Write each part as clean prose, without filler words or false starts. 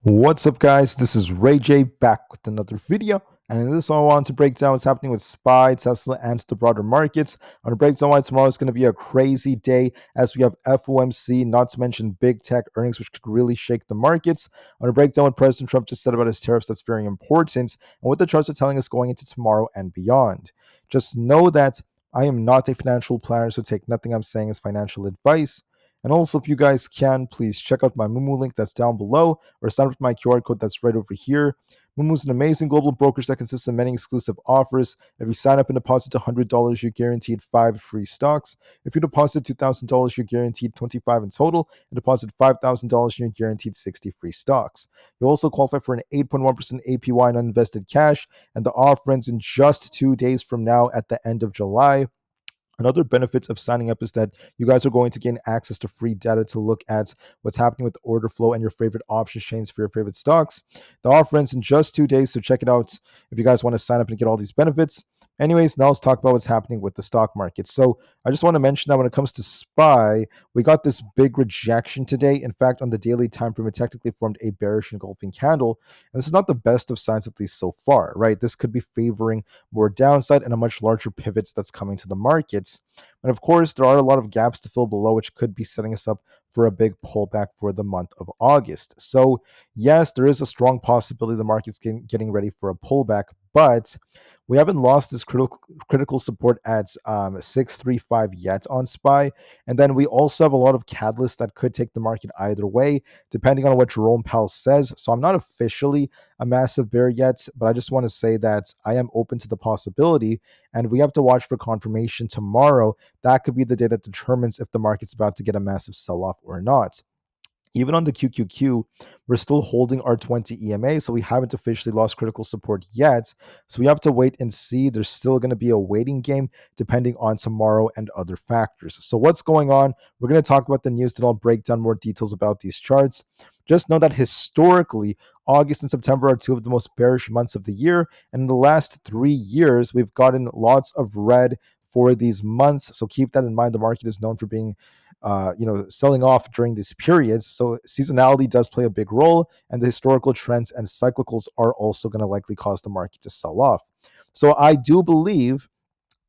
What's up, guys? This is Rey-Jay back with another video. And in this one, I want to break down what's happening with SPY, Tesla, and the broader markets. I want to break down why tomorrow is going to be a crazy day as we have FOMC, not to mention big tech earnings, which could really shake the markets. I want to break down what President Trump just said about his tariffs. That's very important. And what the charts are telling us going into tomorrow and beyond. Just know that I am not a financial planner, so take nothing I'm saying as financial advice. And also, if you guys can, please check out my Moomoo link that's down below, or sign up with my QR code that's right over here. Moomoo is an amazing global brokerage that consists of many exclusive offers. If you sign up and deposit $100, you're guaranteed 5 free stocks. If you deposit $2,000, you're guaranteed 25 in total, and deposit $5,000, you're guaranteed 60 free stocks. You'll also qualify for an 8.1% APY on uninvested cash, and the offer ends in just 2 days from now at the end of July. Another benefit of signing up is that you guys are going to gain access to free data to look at what's happening with order flow and your favorite option chains for your favorite stocks. The offer ends in just 2 days, so check it out if you guys want to sign up and get all these benefits. Anyways, now let's talk about what's happening with the stock market. So I just want to mention that when it comes to SPY, we got this big rejection today. In fact, on the daily time frame, it technically formed a bearish engulfing candle. And this is not the best of signs, at least so far, right? This could be favoring more downside and a much larger pivot that's coming to the markets. And of course, there are a lot of gaps to fill below, which could be setting us up for a big pullback for the month of August. So yes, there is a strong possibility the market's getting ready for a pullback, but we haven't lost this critical support at 635 yet on SPY. And then we also have a lot of catalysts that could take the market either way, depending on what Jerome Powell says. So I'm not officially a massive bear yet, but I just want to say that I am open to the possibility, and we have to watch for confirmation tomorrow. That could be the day that determines if the market's about to get a massive sell-off or not. Even on the QQQ, we're still holding our 20 EMA, so we haven't officially lost critical support yet. So we have to wait and see. There's still going to be a waiting game depending on tomorrow and other factors. So what's going on? We're going to talk about the news, then I'll break down more details about these charts. Just know that historically, August and September are two of the most bearish months of the year. And in the last 3 years, we've gotten lots of red for these months. So keep that in mind. The market is known for being selling off during these periods. So seasonality does play a big role, and the historical trends and cyclicals are also going to likely cause the market to sell off. So I do believe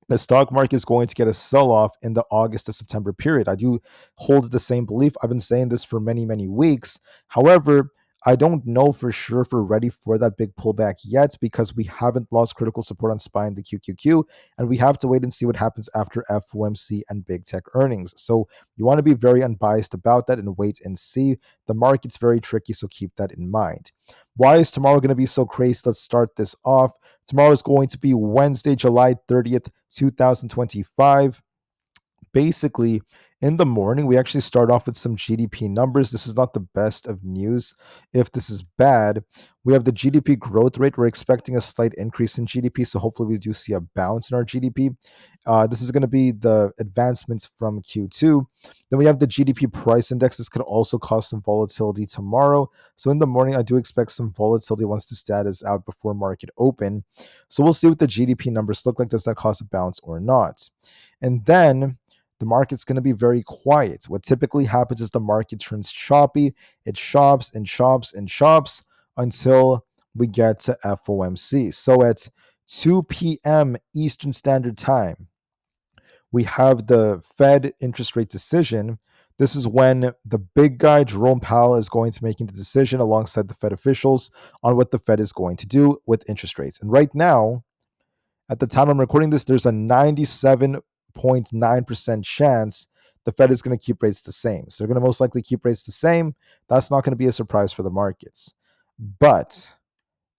the stock market is going to get a sell-off in the August to September period. I do hold the same belief. I've been saying this for many, many weeks. However, I don't know for sure if we're ready for that big pullback yet because we haven't lost critical support on SPY and the QQQ, and we have to wait and see what happens after FOMC and big tech earnings. So you want to be very unbiased about that and wait and see. The market's very tricky, so keep that in mind. Why is tomorrow going to be so crazy? Let's start this off. Tomorrow is going to be Wednesday, July 30th, 2025. Basically, in the morning, we actually start off with some GDP numbers. This is not the best of news. If this is bad, we have the GDP growth rate. We're expecting a slight increase in GDP, so hopefully we do see a bounce in our GDP. This is going to be the advancements from Q2. Then we have the GDP price index. This could also cause some volatility tomorrow. So in the morning, I do expect some volatility once the data is out before market open. So we'll see what the GDP numbers look like. Does that cause a bounce or not? And then the market's going to be very quiet. What typically happens is the market turns choppy. It chops and chops and chops until we get to FOMC. So at 2 p.m. Eastern Standard Time, we have the Fed interest rate decision. This is when the big guy, Jerome Powell, is going to making the decision alongside the Fed officials on what the Fed is going to do with interest rates. And right now, at the time I'm recording this, there's a 97.9% chance the Fed is going to keep rates the same. So they're going to most likely keep rates the same. That's not going to be a surprise for the markets. But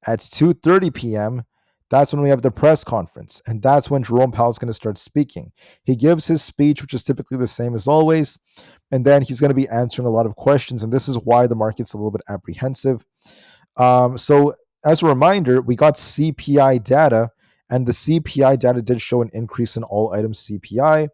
at 2:30 p.m., that's when we have the press conference. And that's when Jerome Powell is going to start speaking. He gives his speech, which is typically the same as always. And then he's going to be answering a lot of questions. And this is why the market's a little bit apprehensive. So as a reminder, we got CPI data. And the CPI data did show an increase in all items CPI.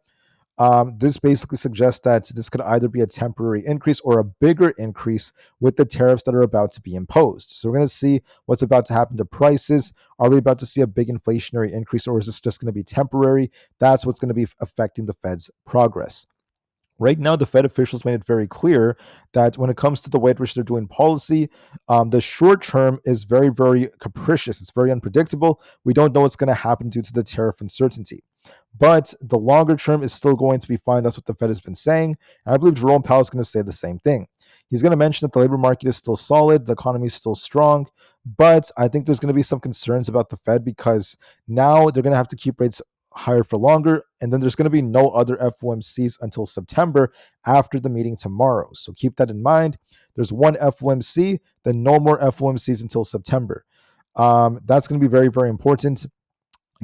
This basically suggests that this could either be a temporary increase or a bigger increase with the tariffs that are about to be imposed. So we're going to see what's about to happen to prices. Are we about to see a big inflationary increase, or is this just going to be temporary? That's what's going to be affecting the Fed's progress. Right now, the Fed officials made it very clear that when it comes to the way in which they're doing policy, the short term is very, very capricious. It's very unpredictable. We don't know what's going to happen due to the tariff uncertainty. But the longer term is still going to be fine. That's what the Fed has been saying. And I believe Jerome Powell is going to say the same thing. He's going to mention that the labor market is still solid, the economy is still strong. But I think there's going to be some concerns about the Fed because now they're going to have to keep rates higher for longer. And then there's going to be no other FOMCs until September after the meeting tomorrow. So keep that in mind. There's one FOMC, then no more FOMCs until September. That's going to be very, very important.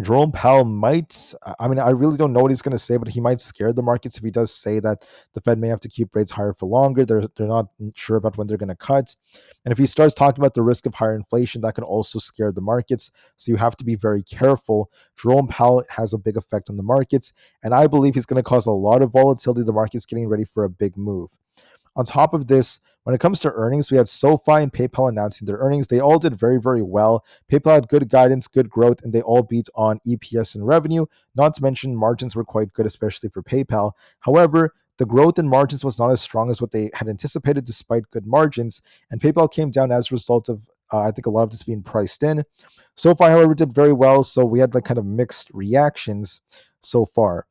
Jerome Powell might, I mean, I really don't know what he's going to say, but he might scare the markets if he does say that the Fed may have to keep rates higher for longer. They're not sure about when they're going to cut. And if he starts talking about the risk of higher inflation, that can also scare the markets. So you have to be very careful. Jerome Powell has a big effect on the markets, and I believe he's going to cause a lot of volatility. The market's getting ready for a big move. On top of this, when it comes to earnings, we had SoFi and PayPal announcing their earnings. They all did very, very well. PayPal had good guidance, good growth, and they all beat on EPS and revenue. Not to mention, margins were quite good, especially for PayPal. However, the growth in margins was not as strong as what they had anticipated, despite good margins. And PayPal came down as a result of, I think, a lot of this being priced in. SoFi, however, did very well. So we had like kind of mixed reactions so far.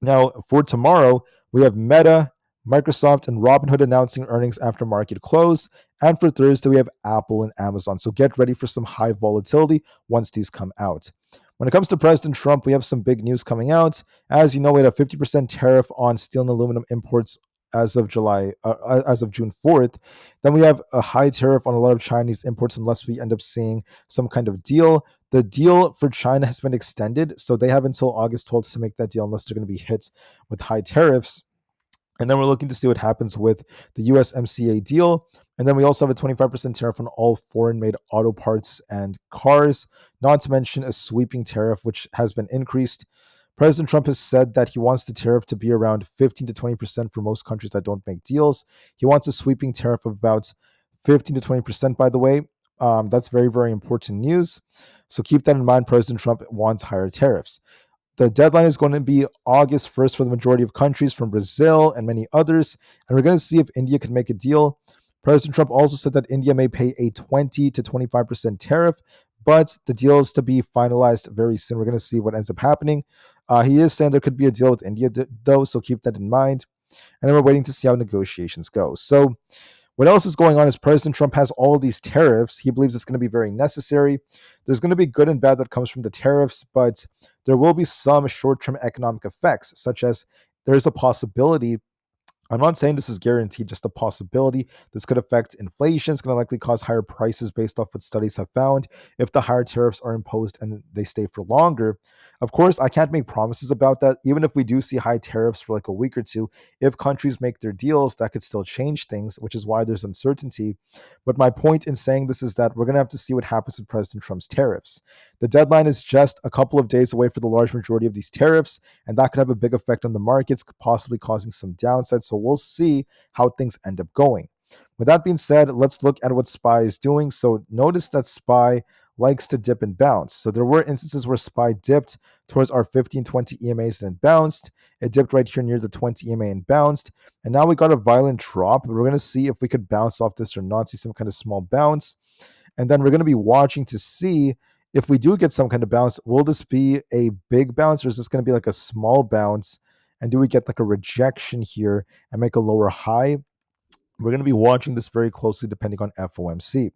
Now, for tomorrow, we have Meta, Microsoft, and Robinhood announcing earnings after market close. And for Thursday, we have Apple and Amazon. So get ready for some high volatility once these come out. When it comes to President Trump, we have some big news coming out. As you know, we had a 50% tariff on steel and aluminum imports as of June 4th. Then we have a high tariff on a lot of Chinese imports unless we end up seeing some kind of deal. The deal for China has been extended, so they have until August 12th to make that deal unless they're going to be hit with high tariffs. And then we're looking to see what happens with the USMCA deal. And then we also have a 25% tariff on all foreign made auto parts and cars, not to mention a sweeping tariff, which has been increased. President Trump has said that he wants the tariff to be around 15 to 20% for most countries that don't make deals. He wants a sweeping tariff of about 15 to 20%, by the way. That's very, very important news. So keep that in mind. President Trump wants higher tariffs. The deadline is going to be August 1st for the majority of countries from Brazil and many others. And we're going to see if India can make a deal. President Trump also said that India may pay a 20 to 25% tariff, but the deal is to be finalized very soon. We're going to see what ends up happening. He is saying there could be a deal with India, though, so keep that in mind. And then we're waiting to see how negotiations go. So, what else is going on is President Trump has all of these tariffs. He believes it's going to be very necessary. There's going to be good and bad that comes from the tariffs, but there will be some short-term economic effects, such as there's a possibility. I'm not saying this is guaranteed, just a possibility. This could affect inflation. It's going to likely cause higher prices based off what studies have found if the higher tariffs are imposed and they stay for longer. Of course, I can't make promises about that. Even if we do see high tariffs for like a week or two, if countries make their deals, that could still change things, which is why there's uncertainty. But my point in saying this is that we're going to have to see what happens with President Trump's tariffs. The deadline is just a couple of days away for the large majority of these tariffs, and that could have a big effect on the markets, possibly causing some downside. So we'll see how things end up going. With that being said, let's look at what SPY is doing. So notice that SPY likes to dip and bounce. So there were instances where SPY dipped towards our 15-20 EMAs and then bounced. It dipped right here near the 20 EMA and bounced. And now we got a violent drop. We're going to see if we could bounce off this or not, see some kind of small bounce. And then we're going to be watching to see if we do get some kind of bounce, will this be a big bounce or is this going to be like a small bounce? And do we get like a rejection here and make a lower high? We're going to be watching this very closely depending on FOMC.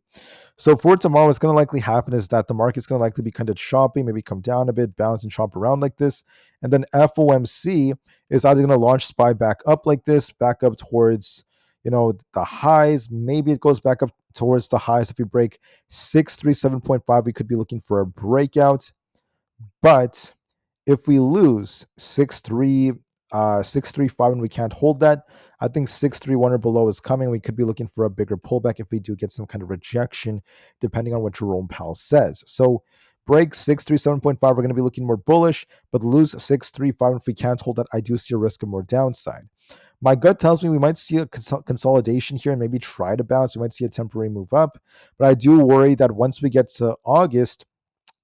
So for tomorrow, what's going to likely happen is that the market's going to likely be kind of choppy, maybe come down a bit, bounce and chop around like this. And then FOMC is either going to launch SPY back up like this, back up towards, the highs. Maybe it goes back up towards the highs. If we break 637.5, we could be looking for a breakout. But if we lose 635 and we can't hold that, I think 631 or below is coming. We could be looking for a bigger pullback if we do get some kind of rejection, depending on what Jerome Powell says. So break 637.5, we're going to be looking more bullish, but lose 635 if we can't hold that, I do see a risk of more downside. My gut tells me we might see a consolidation here and maybe try to bounce. We might see a temporary move up, but I do worry that once we get to August,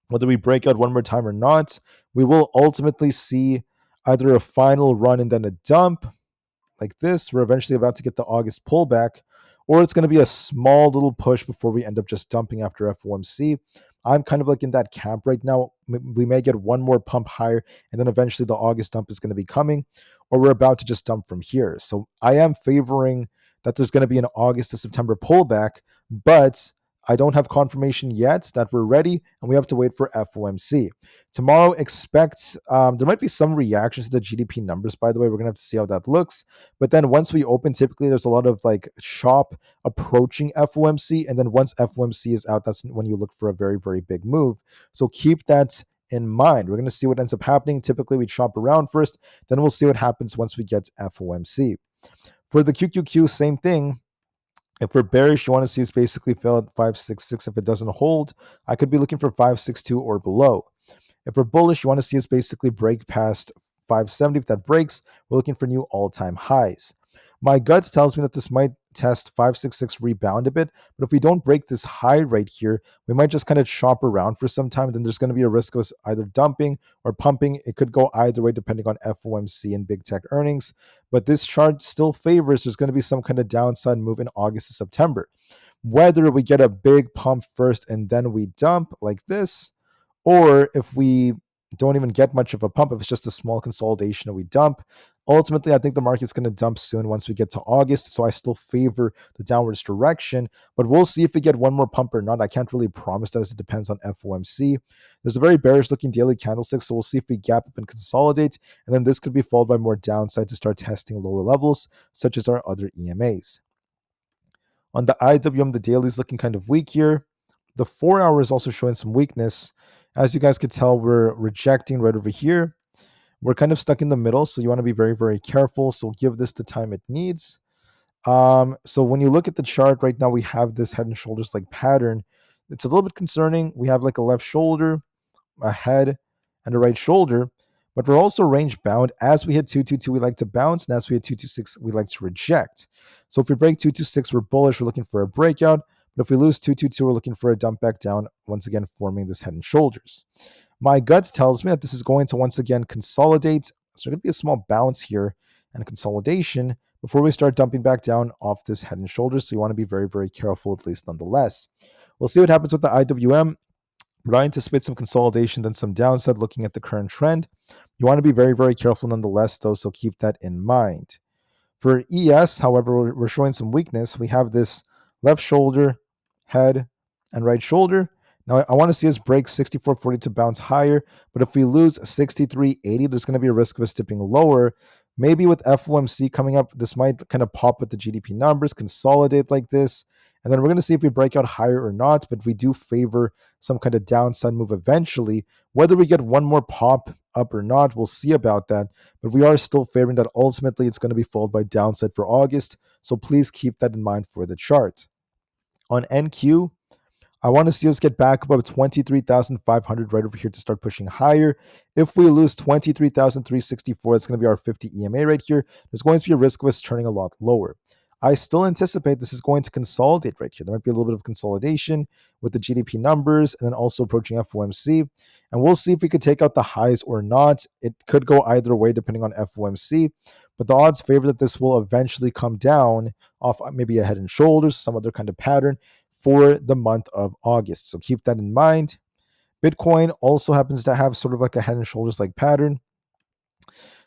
whether we break out one more time or not, we will ultimately see either a final run and then a dump, like this, we're eventually about to get the August pullback, or it's going to be a small little push before we end up just dumping after FOMC. I'm kind of like in that camp right now. We may get one more pump higher, and then eventually the August dump is going to be coming, or we're about to just dump from here. So I am favoring that there's going to be an August to September pullback, but I don't have confirmation yet that we're ready, and we have to wait for FOMC. Tomorrow, expect there might be some reactions to the GDP numbers, by the way. We're going to have to see how that looks. But then once we open, typically there's a lot of like shop approaching FOMC. And then once FOMC is out, that's when you look for a very, very big move. So keep that in mind. We're going to see what ends up happening. Typically, we shop around first, then we'll see what happens once we get FOMC. For the QQQ, same thing. If we're bearish, you want to see us basically fail at 566. If it doesn't hold, I could be looking for 562 or below. If we're bullish, you want to see us basically break past 570. If that breaks, we're looking for new all-time highs. My gut tells me that this might test 566 rebound a bit, but if we don't break this high right here, we might just kind of shop around for some time. Then there's going to be a risk of us either dumping or pumping. It could go either way depending on FOMC and big tech earnings. But this chart still favors there's going to be some kind of downside move in August to September. Whether we get a big pump first and then we dump like this, or if we don't even get much of a pump, if it's just a small consolidation and we dump, ultimately, I think the market's going to dump soon once we get to August. So I still favor the downwards direction, but we'll see if we get one more pump or not. I can't really promise that as it depends on FOMC. There's a very bearish looking daily candlestick, so we'll see if we gap up and consolidate. And then this could be followed by more downside to start testing lower levels, such as our other EMAs. On the IWM, the daily is looking kind of weak here. The 4 hour is also showing some weakness. As you guys could tell, we're rejecting right over here. We're kind of stuck in the middle, so you want to be very, very careful. So give this the time it needs. So when you look at the chart right now, we have this head and shoulders like pattern. It's a little bit concerning. We have like a left shoulder, a head, and a right shoulder, but we're also range bound. As we hit 222, we like to bounce, and as we hit 226, we like to reject. So if we break 226, we're bullish. We're looking for a breakout. But if we lose 222, we're looking for a dump back down, once again forming this head and shoulders. My gut tells me that this is going to once again consolidate. So there's going to be a small bounce here and consolidation before we start dumping back down off this head and shoulders. So you want to be very, very careful, at least nonetheless. We'll see what happens with the IWM. But I anticipate some consolidation, then some downside looking at the current trend. You want to be very, very careful nonetheless, though, so keep that in mind. For ES, however, we're showing some weakness. We have this left shoulder, head, and right shoulder. Now, I want to see us break 64.40 to bounce higher, but if we lose 63.80, there's going to be a risk of us dipping lower. Maybe with FOMC coming up, this might kind of pop with the GDP numbers, consolidate like this, and then we're going to see if we break out higher or not, but we do favor some kind of downside move eventually. Whether we get one more pop up or not, we'll see about that, but we are still favoring that ultimately it's going to be followed by downside for August, so please keep that in mind for the chart. On NQ, I want to see us get back above 23,500 right over here to start pushing higher. If we lose 23,364, it's going to be our 50 EMA right here. There's going to be a risk of us turning a lot lower. I still anticipate this is going to consolidate right here. There might be a little bit of consolidation with the GDP numbers and then also approaching FOMC. And we'll see if we could take out the highs or not. It could go either way depending on FOMC. But the odds favor that this will eventually come down off maybe a head and shoulders, some other kind of pattern for the month of August. So keep that in mind. Bitcoin also happens to have sort of like a head and shoulders like pattern.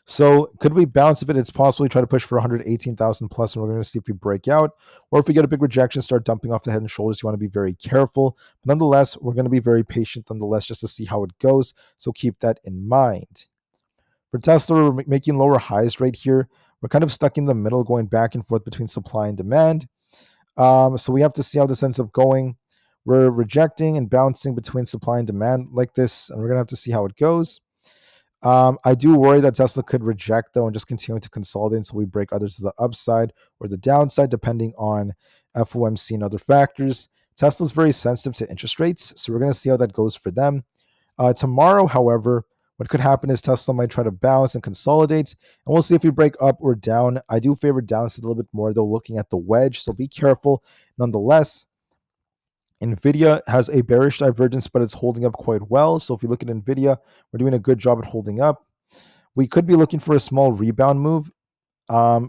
So could we bounce a bit? It's possible we try to push for 118,000 plus, and we're going to see if we break out. Or if we get a big rejection, start dumping off the head and shoulders, you want to be very careful. But nonetheless, we're going to be very patient nonetheless just to see how it goes. So keep that in mind. For Tesla, we're making lower highs right here. We're kind of stuck in the middle, going back and forth between supply and demand. So we have to see how this ends up going. We're rejecting and bouncing between supply and demand like this, and we're going to have to see how it goes. I do worry that Tesla could reject, though, and just continue to consolidate until we break either to the upside or the downside, depending on FOMC and other factors. Tesla's very sensitive to interest rates, so we're going to see how that goes for them. Tomorrow, however, what could happen is Tesla might try to bounce and consolidate, and we'll see if we break up or down. I do favor downside a little bit more, though, looking at the wedge, so be careful. Nonetheless, Nvidia has a bearish divergence, but it's holding up quite well. So if you look at Nvidia, we're doing a good job at holding up. We could be looking for a small rebound move.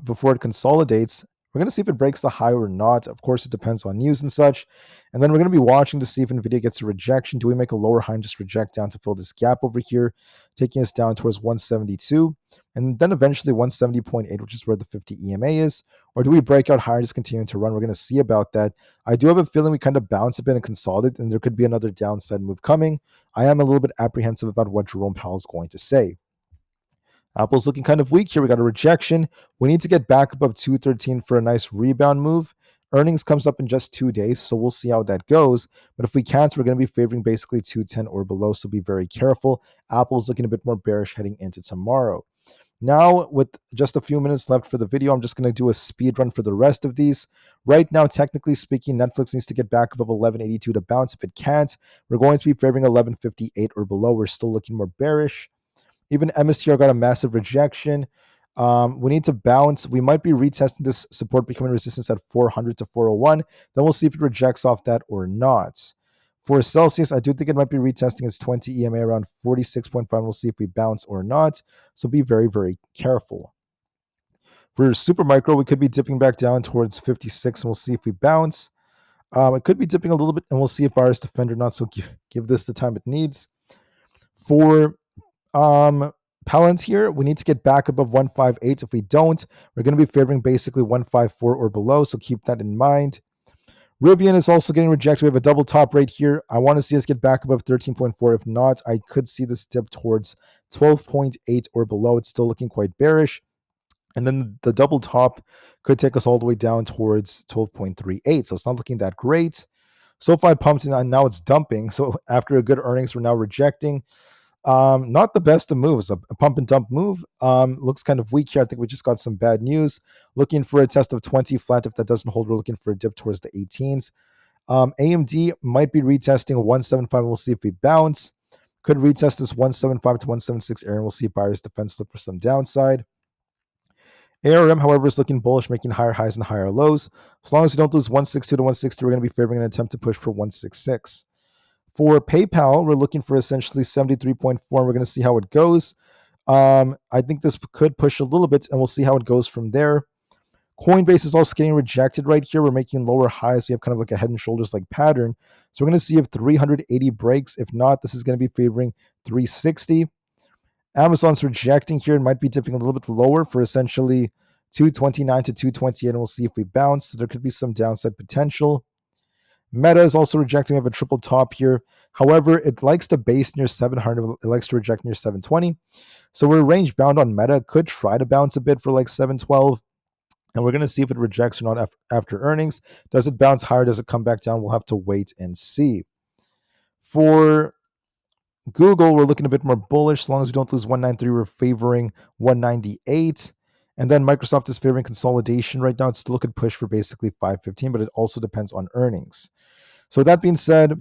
before it consolidates. We're going to see if it breaks the high or not. Of course, it depends on news and such. And then we're going to be watching to see if Nvidia gets a rejection. Do we make a lower high and just reject down to fill this gap over here, taking us down towards 172, and then eventually 170.8, which is where the 50 EMA is? Or do we break out higher and just continue to run? We're going to see about that. I do have a feeling we kind of bounce a bit and consolidate, and there could be another downside move coming. I am a little bit apprehensive about what Jerome Powell is going to say. Apple's looking kind of weak here. We got a rejection. We need to get back above 213 for a nice rebound move. Earnings comes up in just 2 days, so we'll see how that goes. But if we can't, we're going to be favoring basically 210 or below, so be very careful. Apple's looking a bit more bearish heading into tomorrow. Now, with just a few minutes left for the video, I'm just going to do a speed run for the rest of these. Right now, technically speaking, Netflix needs to get back above 1182 to bounce. If it can't, we're going to be favoring 1158 or below. We're still looking more bearish. Even MSTR got a massive rejection. We need to bounce. We might be retesting this support becoming resistance at 400 to 401. Then we'll see if it rejects off that or not. For Celsius, I do think it might be retesting its 20 EMA around 46.5. We'll see if we bounce or not. So be very, very careful. For Supermicro, we could be dipping back down towards 56, and we'll see if we bounce. It could be dipping a little bit, and we'll see if buyers defend or not. So give this the time it needs. For Palantir, we need to get back above 158. If we don't, we're going to be favoring basically 154 or below, so keep that in mind. Rivian is also getting rejected. We have a double top right here. I want to see us get back above 13.4. If not, I could see this dip towards 12.8 or below. It's still looking quite bearish. And then the double top could take us all the way down towards 12.38. So it's not looking that great. SoFi pumped and now it's dumping. So after a good earnings, we're now rejecting. Not the best of moves. A pump and dump move. Looks kind of weak here. I think we just got some bad news. Looking for a test of 20 flat. If that doesn't hold, we're looking for a dip towards the 18s. AMD might be retesting 175. We'll see if we bounce. Could retest this 175 to 176 area, and we'll see if buyers defense look for some downside. ARM, however, is looking bullish, making higher highs and higher lows. As long as we don't lose 162 to 163, we're going to be favoring an attempt to push for 166. For PayPal, we're looking for essentially 73.4, and we're going to see how it goes. I think this could push a little bit, and we'll see how it goes from there. Coinbase is also getting rejected right here. We're making lower highs. We have kind of like a head and shoulders like pattern. So we're going to see if 380 breaks. If not, this is going to be favoring 360. Amazon's rejecting here. It might be dipping a little bit lower for essentially 229 to 228, and we'll see if we bounce. So there could be some downside potential. Meta is also rejecting. We have a triple top here. However, it likes to base near 700. It likes to reject near 720. So we're range bound on Meta. Could try to bounce a bit for like 712. And we're going to see if it rejects or not after earnings. Does it bounce higher? Does it come back down? We'll have to wait and see. For Google, we're looking a bit more bullish. As long as we don't lose 193, we're favoring 198. And then Microsoft is favoring consolidation right now. It still could push for basically 515, but it also depends on earnings. So with that being said,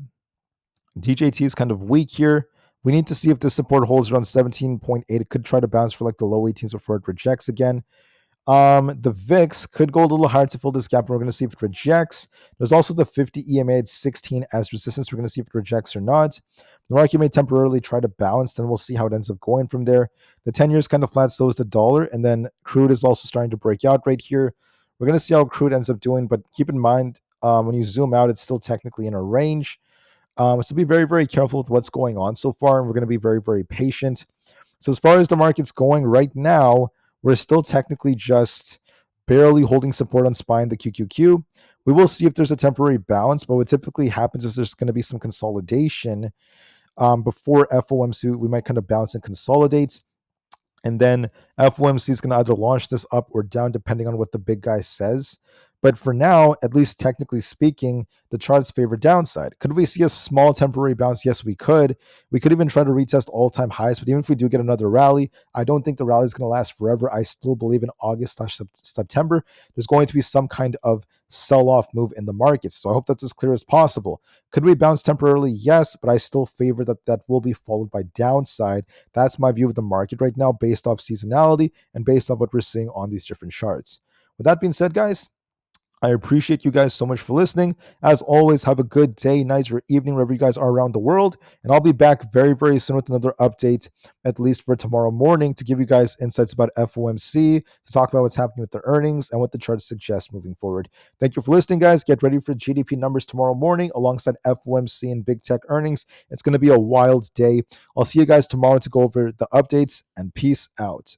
DJT is kind of weak here. We need to see if this support holds around 17.8. It could try to bounce for like the low 18s before it rejects again. The VIX could go a little higher to fill this gap, and we're going to see if it rejects. There's also the 50 EMA at 16 as resistance. We're going to see if it rejects or not. The market may temporarily try to bounce, then we'll see how it ends up going from there. The 10-year is kind of flat, so is the dollar, and then crude is also starting to break out right here. We're going to see how crude ends up doing, but keep in mind, when you zoom out, it's still technically in a range. So be very, very careful with what's going on so far, and we're going to be very, very patient. So as far as the market's going right now, we're still technically just barely holding support on SPY and the QQQ. We will see if there's a temporary bounce, but what typically happens is there's going to be some consolidation before FOMC. We might kind of bounce and consolidate. And then FOMC is going to either launch this up or down depending on what the big guy says. But for now, at least technically speaking, the charts favor downside. Could we see a small temporary bounce? Yes, we could. We could even try to retest all-time highs. But even if we do get another rally, I don't think the rally is going to last forever. I still believe in August/September, there's going to be some kind of sell-off move in the markets. So I hope that's as clear as possible. Could we bounce temporarily? Yes, but I still favor that will be followed by downside. That's my view of the market right now based off seasonality and based on what we're seeing on these different charts. With that being said, guys, I appreciate you guys so much for listening. As always, have a good day, night, or evening wherever you guys are around the world. And I'll be back very, very soon with another update, at least for tomorrow morning, to give you guys insights about FOMC, to talk about what's happening with the earnings and what the charts suggest moving forward. Thank you for listening, guys. Get ready for GDP numbers tomorrow morning alongside FOMC and big tech earnings. It's going to be a wild day. I'll see you guys tomorrow to go over the updates, and peace out.